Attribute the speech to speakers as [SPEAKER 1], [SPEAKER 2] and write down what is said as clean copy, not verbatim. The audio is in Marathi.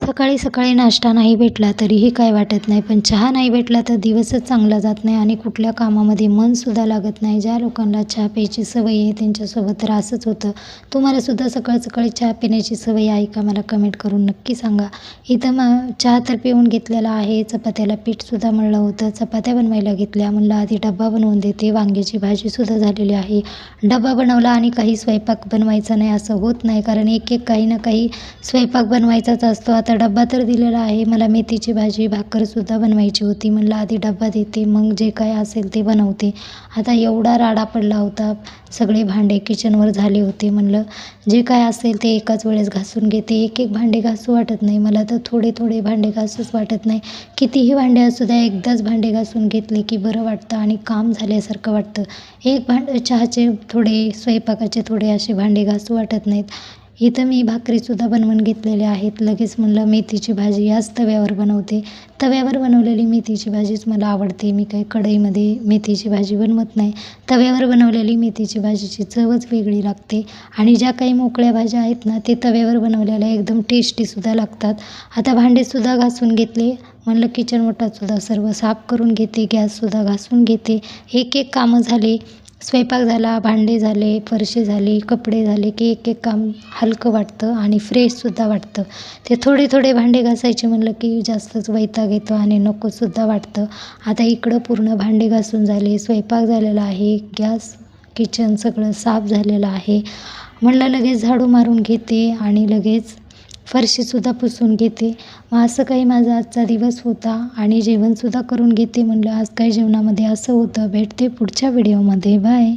[SPEAKER 1] सकाळी सकाळी नाश्ता नाही भेटला तरीही काय वाटत नाही, पण चहा नाही भेटला तर दिवसच चांगला जात नाही आणि कुठल्या कामामध्ये मनसुद्धा लागत नाही. ज्या लोकांना चहा प्यायची सवय आहे त्यांच्यासोबत तर असंच होतं. तुम्हालासुद्धा सकाळ सकाळी चहा पिण्याची सवय आहे का? मला कमेंट करून नक्की सांगा. इथं चहा तर पिऊन घेतलेला आहे. चपात्याला पीठसुद्धा मळलं होतं. चपात्या बनवायला घेतल्या. म्हणलं आधी डब्बा बनवून देते. वांग्याची भाजीसुद्धा झालेली आहे. डब्बा बनवला आणि काही स्वयंपाक बनवायचा नाही असं होत नाही, कारण एक एक काही ना काही स्वयंपाक बनवायचाच असतो. आता डब्बा तर दिलेला आहे. मला मेथीची भाजी भाकरसुद्धा बनवायची होती. म्हणलं आधी डब्बा देते, मग जे काय असेल ते बनवते. आता एवढा राडा पडला होता. सगळे भांडे किचनवर झाले होते. म्हणलं जे काय असेल ते एकाच वेळेस घासून घेते. एक एक भांडे घासू वाटत नाही मला, तर थोडे थोडे भांडे घासूच वाटत नाही. कितीही भांडे असू द्या, एकदाच भांडे घासून घेतले की बरं वाटतं आणि काम झाल्यासारखं वाटतं. एक चहाचे थोडे, स्वयंपाकाचे थोडे असे भांडे घासू वाटत नाहीत. इथं मी भाकरीसुद्धा बनवून घेतलेल्या आहेत. लगेच म्हणलं मेथीची भाजी याच तव्यावर बनवते. तव्यावर बनवलेली मेथीची भाजीच मला आवडते. मी काही कढईमध्ये मेथीची भाजी बनवत नाही. तव्यावर बनवलेली मेथीची भाजीची चवच वेगळी लागते आणि ज्या काही मोकळ्या भाज्या आहेत ना, ते तव्यावर बनवलेल्या एकदम टेस्टीसुद्धा लागतात. आता भांडेसुद्धा घासून घेतले. म्हणलं किचन ओटासुद्धा सर्व साफ करून घेते. गॅससुद्धा घासून घेते. एक एक कामं झाली. स्वयंपाक झाला, भांडे झाले, फरशी झाली, कपडे झाले की एक एक काम हलकं वाटतं आणि फ्रेशसुद्धा वाटतं. ते थोडे थोडे भांडे घासायचे म्हणलं की जास्तच वैताग येतो आणि नकोसुद्धा वाटतं. आता इकडं पूर्ण भांडे घासून झाले, स्वयंपाक झालेला आहे, गॅस, किचन सगळं साफ झालेलं आहे. म्हणलं लगेच झाडू मारून घेते आणि लगेच फरशीसुद्धा पुसून घेते. मग असं काही माझा आजचा दिवस होता आणि जेवणसुद्धा करून घेते. म्हणलं आज काही जेवणामध्ये असं होतं. भेटते पुढच्या व्हिडिओमध्ये. बाय.